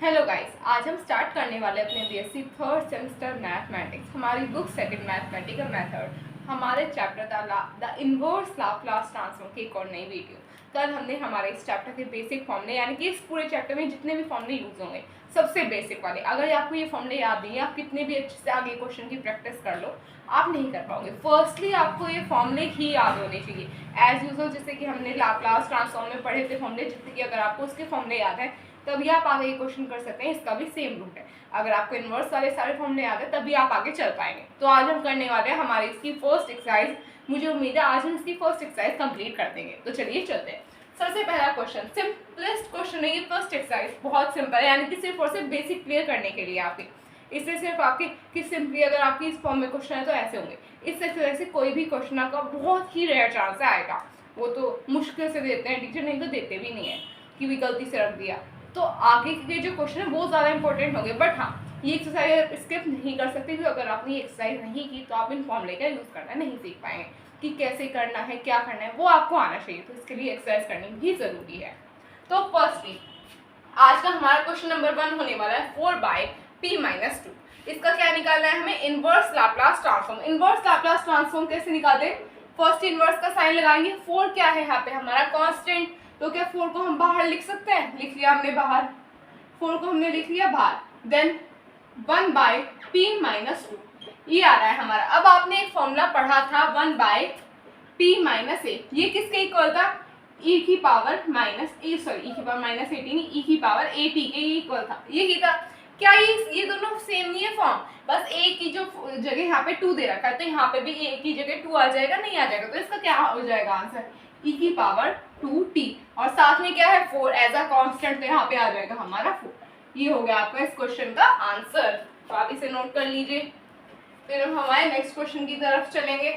Hello guys, आज हम start करने वाले अपने बीएससी थर्ड सेमेस्टर मैथमेटिक्स। हमारी बुक सेकंड मैथमेटिकल मेथड, हमारे chapter the inverse Laplace transform की एक और नई वीडियो। कल हमने हमारे इस चैप्टर के बेसिक फॉर्मूले, यानी कि इस पूरे चैप्टर में जितने भी फॉर्मूले यूज होंगे सबसे बेसिक वाले, अगर आपको ये फॉर्मूले याद नहीं है, आप कितने भी अच्छे से आगे क्वेश्चन की प्रैक्टिस कर लो, आप नहीं कर पाओगे। फर्स्टली आपको ये फॉर्मूले ही याद होने चाहिए एज यूजुअल, जैसे कि हमने लाप्लास ट्रांसफॉर्म में पढ़े थे फॉर्मूले, जिससे कि अगर आपको उसके फॉर्मूले याद है तभी आप आगे क्वेश्चन कर सकते हैं। इसका भी सेम रूट है। अगर आपको इनवर्स वाले सारे फॉर्मूले याद है तभी आप आगे चल पाएंगे। तो आज हम करने वाले हैं हमारी इसकी फर्स्ट एक्सरसाइज। मुझे उम्मीद है आज हम इसकी फर्स्ट एक्सरसाइज कंप्लीट कर देंगे। तो चलिए चलते हैं। सबसे पहला क्वेश्चन, सिंपलेस्ट क्वेश्चन है ये फर्स्ट एक्सरसाइज, बहुत सिंपल है, यानी कि सिर्फ और सिर्फ बेसिक क्लियर करने के लिए आपके। इससे सिर्फ आपके कि सिंपली अगर आपकी इस फॉर्म में क्वेश्चन है तो ऐसे होंगे। इस एक्सरसाइज से कोई भी क्वेश्चन आपका बहुत ही रेयर चांस है आएगा। वो तो मुश्किल से देते हैं टीचर, नहीं तो देते भी नहीं है कि भी गलती से रख दिया। तो आगे के जो क्वेश्चन है वो ज़्यादा इंपॉर्टेंट होंगे। बट हाँ, ये एक्सरसाइज स्किप नहीं कर सकते, क्योंकि अगर आपने ये एक्सरसाइज नहीं की तो आप इन फॉर्मूले का यूज़ करना नहीं सीख पाएंगे कि कैसे करना है, क्या करना है, वो आपको आना चाहिए। तो इसके लिए एक्सरसाइज करनी भी ज़रूरी है। तो फर्स्टली आज का हमारा क्वेश्चन नंबर 1 होने वाला है 4/p-2। इसका क्या निकालना है हमें? Inverse Laplace transform. Inverse Laplace transform कैसे निकालते हैं? फर्स्ट इनवर्स का साइन लगाएंगे। 4 क्या है यहाँ पे? हमारा कांस्टेंट। तो क्या 4 को हम बाहर लिख सकते हैं? लिख लिया हमने बाहर, 4 को हमने लिख लिया बाहर। देन 1/p-2 ये आ रहा है हमारा। अब आपने एक फॉर्मूला पढ़ा था 1/p-8। ये किसके इक्वल था? e की पावर -18 के इक्वल था। ये ही था। क्या ये दोनों सेम नहीं है फॉर्म? बस a की जो जगह यहाँ पे 2 दे रखा है, तो यहाँ पे भी a की जगह 2 आ जाएगा, नहीं आ जाएगा? तो इसका क्या हो जाएगा आंसर? e की पावर 2t, और साथ में क्या है 4 एज अ कांस्टेंट, तो यहाँ पे आ जाएगा हमारा 4। ये हो गया आपका इस क्वेश्चन का आंसर। तो आप इसे नोट कर लीजिए। फिर हम हमारे नेक्स्ट क्वेश्चन की तरफ चलेंगे।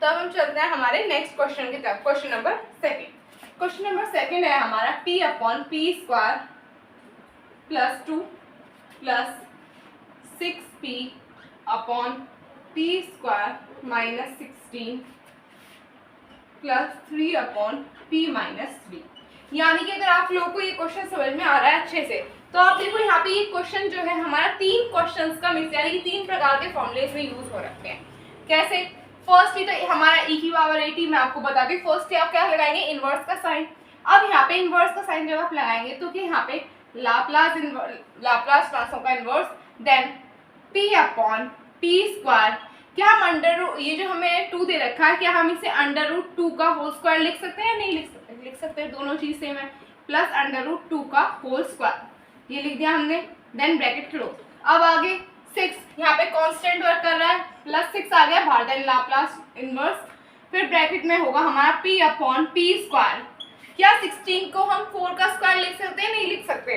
तब हम चलते हैं हमारे नेक्स्ट क्वेश्चन की तरफ। क्वेश्चन नंबर 2 है हमारा p/p² + 2 + 6p/p² -16 + 3/p-3। यानी कि अगर आप लोगों को ये क्वेश्चन समझ में आ रहा है अच्छे से, तो आप देखो यहाँ पे ये क्वेश्चन जो है हमारा 3 क्वेश्चंस का मिक्स, यानी कि 3 प्रकार के फॉर्मूले इसमें यूज हो रखे हैं। कैसे? फर्स्टली तो हमारा e की पावर 80 मैं आपको बता दी। फर्स्टली आप क्या लगाएंगे? इनवर्स का साइन। अब यहाँ पे इनवर्स का साइन जब आप लगाएंगे तो कि यहाँ पे लाप्लास ट्रांसफॉर्म का इनवर्स, देन p/p²। क्या हम ये जो हमें 2 दे रखा है, क्या हम इसे √2 का होल स्क्वायर लिख सकते हैं? नहीं लिख सकते। लिख सकते हैं, दोनों चीज सेम है। प्लस √2 का होल स्क्वायर, ये लिख दिया हमने। Then bracket close. अब आगे 6, यहाँ पे कांस्टेंट वर्क कर रहा है, +6 आ गया बाहर। देन लाप्लास इनवर्स, फिर ब्रैकेट में होगा हमारा p/p²। क्या 16 को हम 4 का स्क्वायर लिख सकते हैं? नहीं लिख सकते।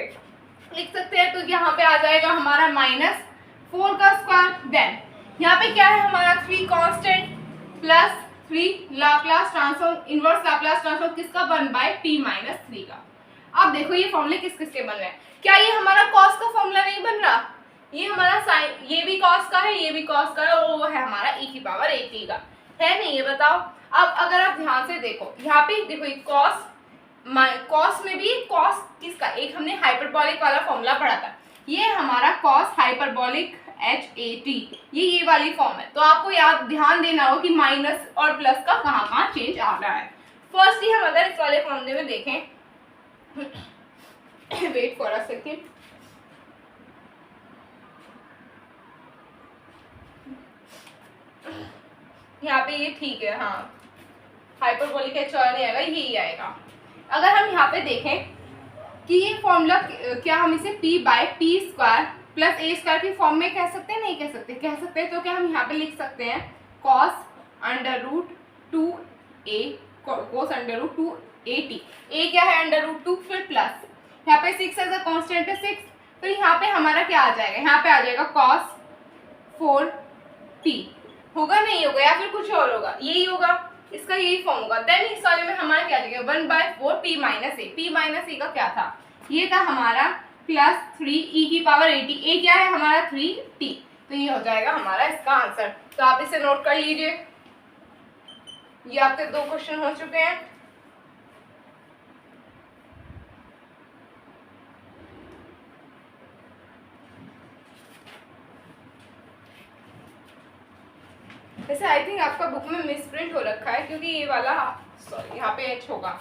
लिख सकते हैं, तो यहाँ पे आ जाएगा हमारा -4 का स्क्वायर। देन यहाँ पे क्या है हमारा 3 constant +3 Laplace transform, inverse Laplace transform किसका? 1/p-3 का। अब देखो ये फॉर्मूले किस किस के बन रहे हैं। क्या ये हमारा कॉस का फॉर्मूला नहीं बन रहा? ये हमारा साइन, ये भी कॉस का है, ये भी कॉस का है, और वो है हमारा e की पावर 80 का है। नहीं, ये बताओ। अब अगर आप ध्यान से देखो, यहाँ पे देखो ये कॉस में भी कॉस किसका? एक हमने हाइपरबॉलिक वाला फॉर्मूला पढ़ा था, ये हमारा कॉस हाइपरबॉलिक HAT, ये वाली फॉर्म है। तो आपको याद ध्यान देना हो कि माइनस और प्लस का कहाँ कहाँ चेंज आ रहा है। फर्स्टली हम अगर इस वाले फॉर्मूले में देखें, वेट फॉर अ सेकेंड, यहाँ पे ये ठीक है, हाँ हाइपरबोलिक H और नहीं आएगा, यही आएगा। अगर हम यहाँ पे देखें कि ये फॉर्मूला क्या हम इसे p/p² + a² की फॉर्म में कह सकते हैं? नहीं कह सकते। कह सकते हैं तो क्या हम यहाँ पे लिख सकते हैं cos √2at। a क्या है? √2, फिर प्लस, यहाँ पे 6 एज अ कांस्टेंट है 6, फिर यहाँ पे हमारा क्या आ जाएगा? यहाँ पे आ जाएगा cos 4t। होगा नहीं होगा, या फिर कुछ और होगा? यही होगा, इसका यही फॉर्म होगा। देन इस वाले में हमारा क्या आ जाएगा? 1/4p-a। p-a का क्या था? ये था हमारा +3 e की पावर 80। a क्या है हमारा? 3t। तो ये हो जाएगा हमारा इसका आंसर। तो आप इसे नोट कर लीजिए। ये आपके 2 क्वेश्चन हो चुके हैं। वैसे आई थिंक आपका बुक में मिस प्रिंट हो रखा है, क्योंकि ये वाला सॉरी यहाँ पे एच होगा,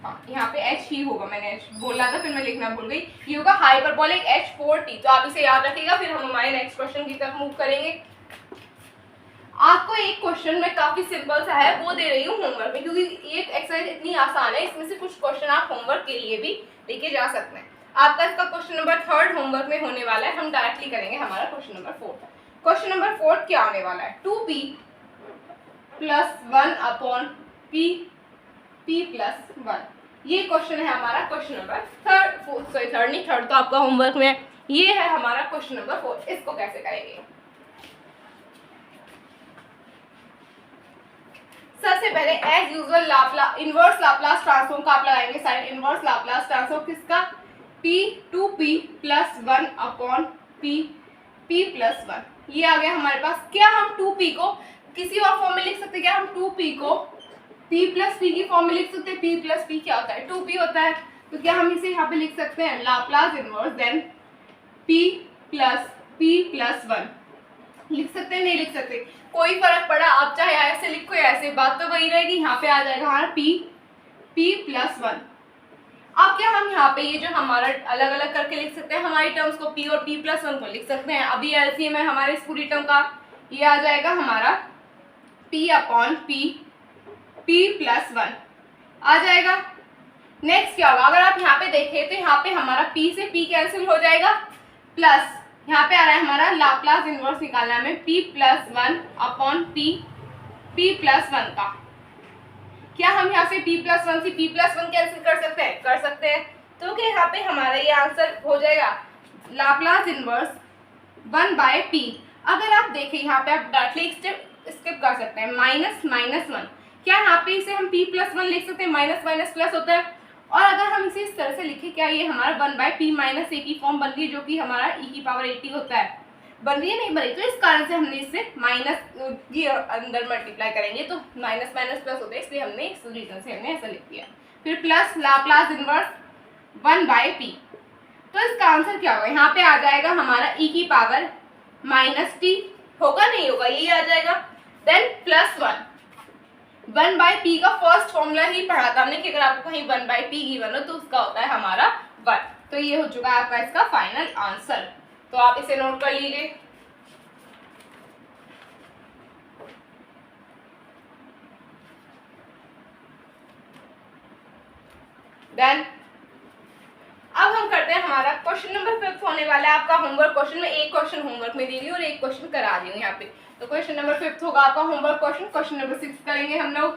हाँ यहाँ पे एच ही होगा, मैंने एच बोला था फिर मैं लिखना भूल गई। ये होगा हाइपरबोलिक H4T। तो आप इसे याद रखिएगा, फिर हम हमारे नेक्स्ट क्वेश्चन की तरफ मूव करेंगे। आपको एक क्वेश्चन में काफी सिंपल सा है, वो दे रही हूँ होमवर्क में, क्योंकि एक एक्सरसाइज इतनी आसान है, इसमें से कुछ क्वेश्चन आप होमवर्क के लिए भी लेके जा सकते हैं। आपका इसका क्वेश्चन नंबर 3 होमवर्क में होने वाला है। हम डायरेक्टली करेंगे हमारा क्वेश्चन नंबर 4। क्वेश्चन नंबर 4 क्या होने वाला है, 2p plus 1 upon p plus 1। ये क्वेश्चन है हमारा क्वेश्चन नंबर थर्ड तो आपका होमवर्क में ये है हमारा क्वेश्चन नंबर 4। इसको कैसे करेंगे, सबसे पहले as usual inverse Laplace transform का आप लगाएंगे साइन। इनवर्स लाप्लास ट्रांसफॉर्म किसका, p plus 1 upon p plus 1। ये आ गया हमारे पास। क्या हम 2p को किसी और फॉर्म में लिख सकते हैं? क्या हम 2p को p प्लस p की फॉर्म में लिख सकते हैं? p प्लस p क्या होता है, 2p होता है। तो क्या हम इसे यहाँ पे लिख सकते हैं, Laplace inverse then p plus 1 लिख सकते हैं? नहीं लिख सकते, कोई फर्क पड़ा, आप चाहे ऐसे लिखो या ऐसे, बात तो वही रहेगी। यहाँ पे आ जाएगा हमारा p प्लस 1। अब क्या हम यहाँ पे ये जो हमारा अलग अलग करके लिख सकते हैं, हमारी टर्म्स को p और p प्लस 1 को लिख सकते हैं। अभी एलसीएम है हमारे इस पूरी टर्म का, ये आ जाएगा हमारा p अपॉन p प्लस 1 आ जाएगा। नेक्स्ट क्या होगा, अगर आप यहाँ पे देखें तो यहाँ पे हमारा p से p कैंसिल हो जाएगा, प्लस यहाँ पे आ रहा है हमारा लाप्लास इनवर्स निकालना है हमें p plus 1 upon p plus 1 का। क्या हम यहाँ से p प्लस 1 से p प्लस 1 कैंसिल कर सकते हैं? कर सकते हैं। तो क्या यहाँ पे हमारा ये आंसर हो जाएगा लाप्लास इनवर्स 1/p। अगर आप देखें यहाँ पे आप डायरेक्टली स्किप कर सकते हैं, माइनस 1। क्या यहाँ पे इसे हम p प्लस 1 लिख सकते हैं? माइनस माइनस प्लस होता है। और अगर हम इसे इस तरह से लिखें, क्या ये हमारा 1/p माइनस a की फॉर्म बन रही है, जो कि हमारा e की पावर 80 होता है? बन रही है, नहीं बनी? तो इस कारण से हमने इससे माइनस ये अंदर मल्टीप्लाई करेंगे तो माइनस माइनस प्लस होता है, इसलिए हमने इस रीजन से हमने ऐसा लिख दिया। फिर प्लस लाप्लास इनवर्स 1/p। तो इसका आंसर क्या होगा, यहाँ पे आ जाएगा हमारा e की पावर माइनस t, होगा नहीं होगा, यही आ जाएगा। देन प्लस 1/p का फर्स्ट फॉर्मूला ही पढ़ा था हमने कि अगर आपको कहीं 1/p गिवन हो तो उसका होता है हमारा 1। तो ये हो चुका है आपका इसका फाइनल आंसर। तो आप इसे नोट कर लीजिए। देन अब हम करते हैं हमारा क्वेश्चन नंबर 5 होने वाला है आपका होमवर्क क्वेश्चन में। एक क्वेश्चन होमवर्क में दे रही हूँ और एक क्वेश्चन करा रही हूँ यहाँ पे। तो क्वेश्चन नंबर 5 होगा आपका होमवर्क क्वेश्चन। क्वेश्चन नंबर 6 करेंगे हम लोग।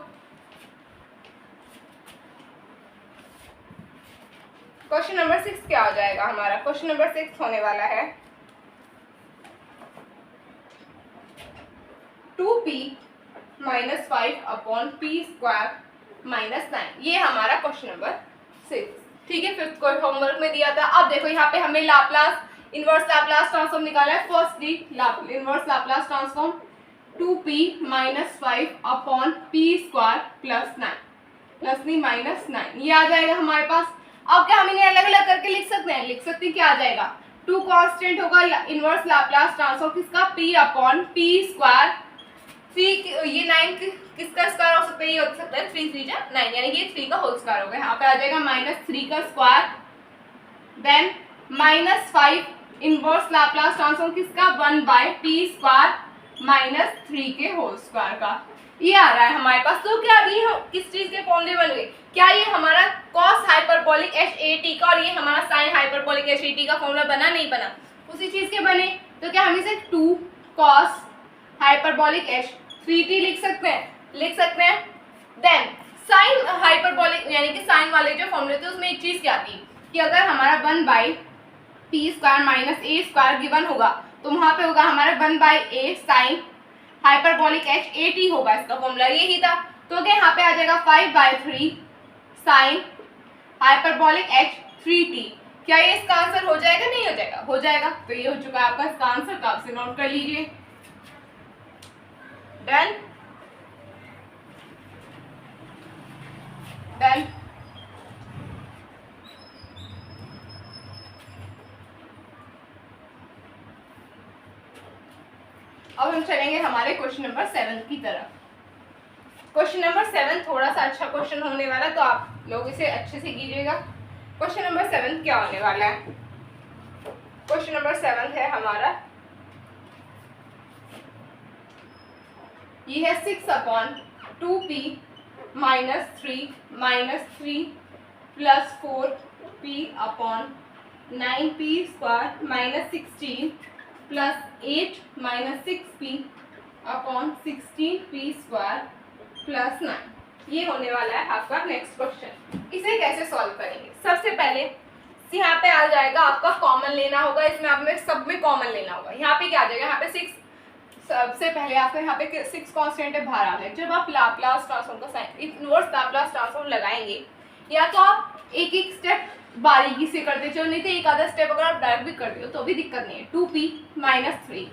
क्वेश्चन नंबर 6 क्या हो जाएगा हमारा, क्वेश्चन नंबर 6 होने वाला है 2p minus 5 upon p square minus 9। ये हमारा क्वेश्चन नंबर 6, ठीक है, 5th को होमवर्क में दिया था। अब देखो यहाँ पे हमें लाप्लास इनवर्स लाप्लास ट्रांसफॉर्म निकाला है। Firstly inverse Laplace transform 2p minus 5 upon p square plus 9 plus नहीं माइनस 9, ये आ जाएगा हमारे पास। अब क्या हम इन्हें अलग अलग करके लिख सकते हैं? लिख सकते हैं। क्या आ जाएगा, 2 कांस्टेंट होगा इनवर्स लाप्लास ट्रांसफॉर्म किसका, p अपॉन p स्क्वायर। 3 ये 9 किसका स्क्वायर हो सकता है? ये हो सकता है 3 3 9, यानी कि 3 का होल स्क्वायर होगा। यहाँ पे आ जाएगा -3 का square. Then -5 inverse Laplace transform किसका, 1/p स्क्वायर माइनस 3 के होल स्क्वायर का। ये आ रहा है हमारे पास। तो क्या अभी किस चीज के फॉर्मूले बन गए? क्या ये हमारा cos हाइपरबोलिक HAT का और ये हमारा sin हाइपरबोलिक HAT का फॉर्मूला बना? नहीं बना, उसी चीज के बने। तो क्या हम इसे 2 cos हाइपरबोलिक H3t लिख सकते हैं? लिख सकते हैं। देन sin हाइपरबोलिक यानी कि साइन वाले जो फॉर्मूले थे उसमें एक चीज क्या थी कि अगर हमारा 1/p square minus a square given होगा तो वहां पे होगा हमारा 1/a sin हाइपरबोलिक HAT होगा, इसका फॉर्मूला यही था। तो क्या यहाँ पे आ जाएगा 5/3 sin हाइपरबोलिक H3t। क्या ये इसका आंसर हो जाएगा? नहीं हो जाएगा, हो जाएगा। तो ये हो चुका है आपका इसका आंसर, तो आपसे नोट कर लीजिए। Done done. अब हम चलेंगे हमारे हमारे क्वेश्चन नंबर 7 की तरफ। क्वेश्चन नंबर 7 थोड़ा सा अच्छा क्वेश्चन होने वाला, तो आप लोग इसे अच्छे से कीजिएगा। क्वेश्चन नंबर 7 क्या होने वाला है? क्वेश्चन नंबर 7 है हमारा, ये है 6/2p minus 3 plus 4p/9p² minus 16 plus 8 minus 6p/16p² plus 9। ये होने वाला है आपका नेक्स्ट क्वेश्चन। इसे कैसे सॉल्व करेंगे? सबसे पहले यहाँ पे आ जाएगा आपका कॉमन लेना होगा, इसमें आपने सब में कॉमन लेना होगा। यहाँ पे क्या आ जाएगा? यहाँ पे 6, सबसे पहले आपको यहाँ पे 6 कांस्टेंट है बाहर आ गए। जब आप लाप्लास ट्रांसफॉर्म का साइन इनवर्स लाप्लास ट्रांसफॉर्म लगाएंगे, या तो आप एक एक स्टेप बारीकी से करते चलो, नहीं तो एक आधा स्टेप अगर आप डायरेक्ट भी कर दो तो भी दिक्कत नहीं है। 2p माइनस 3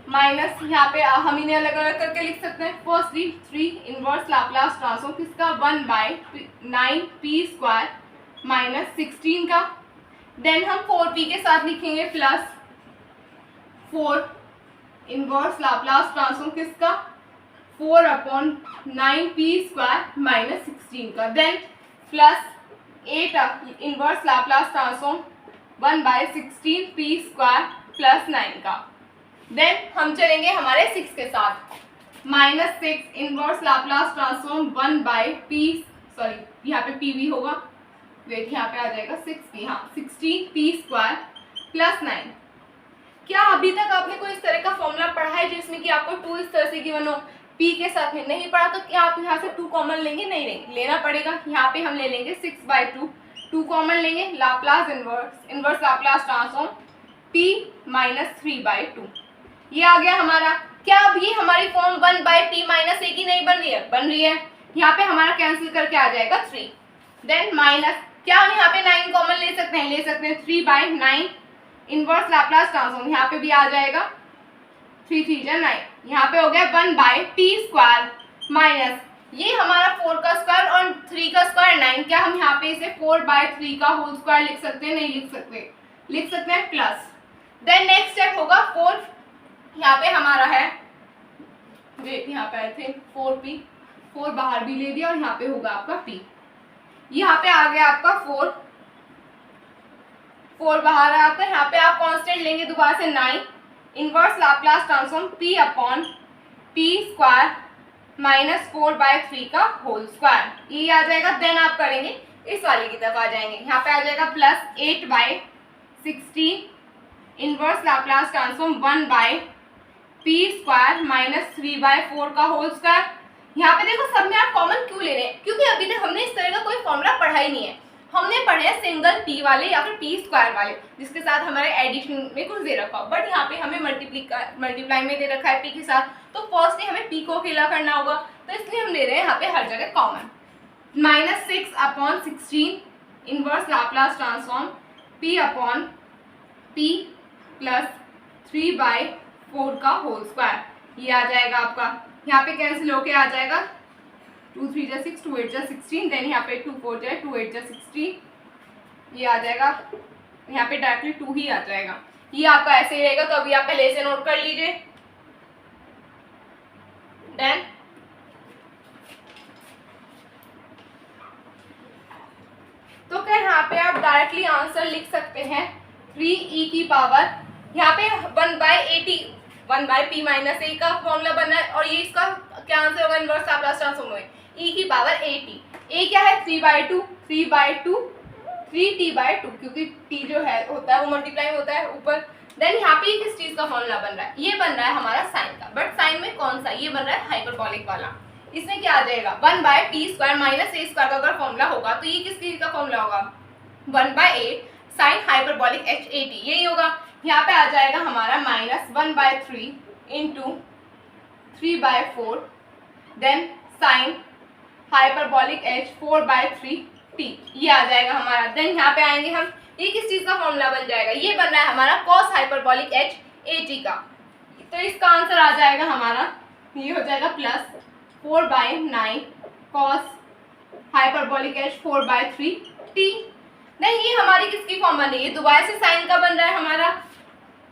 माइनस, यहाँ पे हम इन्हें अलग अलग करके लिख सकते हैं। फर्स्टली 3 इनवर्स लाप्लास ट्रांसफॉर्म किसका? 1/9p² माइनस 16 का। देन हम 4p के साथ लिखेंगे प्लस 4 इनवर्स लाप्लास ट्रांसफॉर्म किसका? 4/9p² माइनस 16 का। Then plus 8 inverse Laplace transform 1/16p² plus 9 का। देन हम चलेंगे हमारे 6 के साथ, minus 6 inverse Laplace transform 1/p, यहाँ पे p भी होगा, वेट यहाँ पे आ जाएगा 6p, हाँ 16p² प्लस 9। क्या अभी तक आपने कोई इस तरह का फॉर्मूला पढ़ा है जिसमें कि आपको 2 इस तरह से गिवन हो, p के साथ में? नहीं पढ़ा तो क्या आप यहाँ से 2 कॉमन लेंगे? नहीं लेंगे, लेना पड़ेगा। यहाँ पे हम ले लेंगे 6/2, 2 कॉमन लेंगे, Laplace inverse Laplace transform p minus 3/2। ये आ गया हमारा। क्या अभी हमारी फॉर्म 1/p माइनस a की नहीं बन रही है? बन रही है। यहाँ पे हमारा कैंसिल करके आ जाएगा 3। देन माइनस, क्या हम यहाँ पे 9 कॉमन ले सकते हैं? ले सकते हैं। 3/9 इनवर्स लाप्लास ट्रांसफॉर्म, यहाँ पे भी आ जाएगा 3 3 जा 9, यहाँ पे हो गया 1/p² माइनस, ये हमारा 4 का स्क्वायर और 3 का स्क्वायर 9। क्या हम यहाँ पे इसे 4/3 का होल स्क्वायर लिख सकते हैं? नहीं लिख सकते, लिख सकते हैं प्लस। देन नेक्स्ट स्टेप होगा 4, यहाँ पे हमारा है, वेट यहाँ पे आए थे 4p, 4 बाहर भी ले दिया और यहाँ पे होगा आपका p। यहाँ पे आ गया आपका 4 बाहर है आपका। यहाँ पे आप कांस्टेंट लेंगे दोबारा से 9 inverse Laplace transform p/p² minus 4/3 का होल स्क्वायर, ये आ जाएगा। देन आप करेंगे इस वाले की तरफ आ जाएंगे, यहाँ पे आ जाएगा plus 8/16 inverse Laplace transform 1/p² minus 3/4 का होल स्क्वायर। यहाँ पे देखो सब में आप कॉमन क्यों ले रहे हैं? क्योंकि अभी तक हमने इस तरह का कोई फॉर्मूला पढ़ा ही नहीं है। हमने पढ़े हैं सिंगल p वाले या फिर p² वाले, जिसके साथ हमारे एडिशन में कुछ दे रखा हो, बट यहाँ पे हमें मल्टीप्लाई में दे रखा है p के साथ, तो फर्स्टली हमें p को अकेला करना होगा, तो इसलिए हम ले रहे हैं यहाँ पे हर जगह common. Minus 6/16 inverse Laplace transform p/p plus 3/4 का होल स्क्वायर, ये आ जाएगा आपका। यहाँ पे कैंसिल होके आ जाएगा 2 3 जा 6, 2 8 जा 16, देन यहाँ पे 2 4 जाए 2 8 जा 16, ये आ जाएगा। यहाँ पे डायरेक्टली 2 ही आ जाएगा। ये आपका ऐसे ही रहेगा, तो अभी आप पहले से नोट कर लीजिए। देन तो क्या यहाँ पे आप डायरेक्टली आंसर लिख सकते हैं 3e की पावर, यहाँ पे 1/80 1/p माइनस a का फॉर्मूला बना है, और ये इसका क्या आंसर होगा? इनवर्स लाप्लास ट्रांसफॉर्म में e की पावर 80। a क्या है? 3/2 3t/2, क्योंकि t जो है होता है वो मल्टीप्लाई होता है ऊपर। देन यहाँ पे किस चीज का फॉर्मूला बन रहा है? ये बन रहा है हमारा साइन का, बट साइन में कौन सा? ये बन रहा है हाइपरबॉलिक वाला। इसमें क्या आ जाएगा? 1/p² माइनस a² का अगर फॉर्मूला होगा तो ये किस चीज का फॉर्मूला होगा? 1/8 साइन हाइपरबॉलिक h80, यही होगा। यहाँ पे आ जाएगा हमारा minus 1/3 into 3/4, then sine hyperbolic h 4/3t, ये आ जाएगा हमारा। देन यहाँ पे आएंगे हम, ये किस चीज का फॉर्मूला बन जाएगा? ये बन रहा है हमारा cos हाइपरबॉलिक h 80 का, तो इसका आंसर आ जाएगा हमारा, ये हो जाएगा plus 4/9 cos hyperbolic h 4/3t। नहीं, ये हमारी किसकी फॉर्म बन रही है? दोबारा से साइन का बन रहा है हमारा,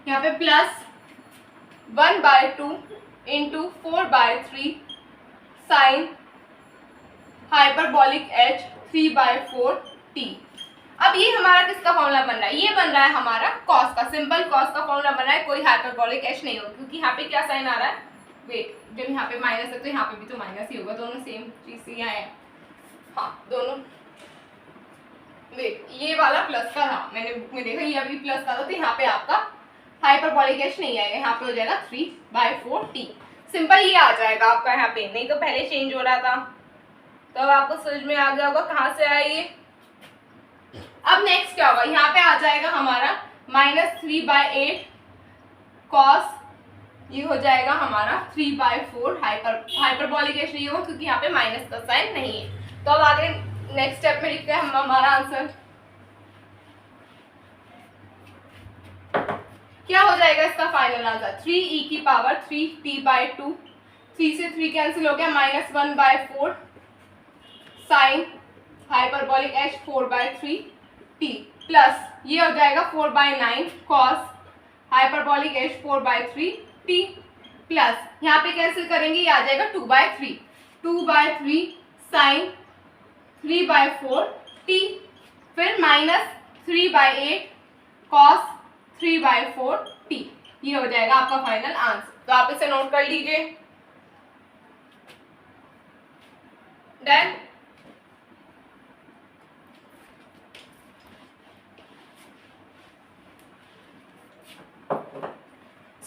यहाँ पे plus 1/2 into 4/3 sign hyperbolic h 3/4 t। अब ये हमारा किसका फॉर्मूला बन रहा है? ये बन रहा है हमारा कॉस का, सिंपल कॉस का फॉर्मूला बन रहा है, कोई हाइपरबॉलिक h नहीं होगा क्योंकि यहाँ पे क्या साइन आ रहा है, वेट, जब यहाँ पे माइनस है तो यहाँ पे भी तो माइनस ही होगा, दोनों सेम चीज से यहाँ है, हाँ दोनों, वेट ये वाला प्लस का था, मैंने बुक में देखा ये अभी प्लस का था, तो यहाँ पे आपका हाइपरबॉलिक h नहीं आएगा, यहाँ पे हो जाएगा 3/4 t। सिंपल ये आ जाएगा आपका यहाँ पे, नहीं तो पहले चेंज हो रहा था। तो अब आपको समझ में आ गया होगा कहाँ से आया ये। अब नेक्स्ट क्या होगा, यहाँ पे आ जाएगा हमारा -3/8 कॉस, ये हो जाएगा हमारा 3/4 हाइपरबॉलिक h नहीं होगा क्योंकि यहाँ पे माइनस का साइन नहीं है। तो अब आगे नेक्स्ट स्टेप में लिखते हैं हम हमारा आंसर। क्या हो जाएगा इसका फाइनल आंसर, 3e⁻3t/2, 3 से 3 कैंसिल हो गया, -1/4 sign hyperbolic h 4/3 t plus ये हो जाएगा 4/9 cos hyperbolic h 4/3 t plus यहाँ पे कैंसिल करेंगे, ये आ जाएगा 2/3 साइन 3/4 t, फिर -3/8 कॉस 3/4 t। ये हो जाएगा आपका फाइनल आंसर। तो आप इसे नोट कर लीजिए। डन।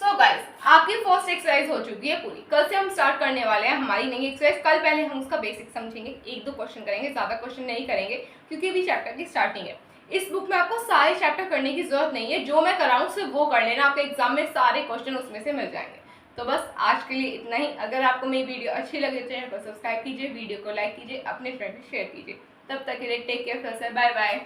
सो गाइस आपकी फर्स्ट एक्सरसाइज हो चुकी है पूरी। कल से हम स्टार्ट करने वाले हैं हमारी नई एक्सरसाइज। कल पहले हम उसका बेसिक समझेंगे, 1-2 क्वेश्चन करेंगे, ज़्यादा क्वेश्चन नहीं करेंगे क्योंकि अभी चैप्टर की स्टार्टिंग है। इस बुक में आपको सारे चैप्टर करने की जरूरत नहीं है, जो मैं कराऊँ सिर्फ वो कर लेना, आपके एग्जाम में सारे क्वेश्चन उसमें से मिल जाएंगे। तो बस आज के लिए इतना ही। अगर आपको मेरी वीडियो अच्छी लगे तो चैनल को सब्सक्राइब कीजिए, वीडियो को लाइक कीजिए, अपने फ्रेंड से शेयर कीजिए। तब तक के लिए टेक केयर, बाय बाय।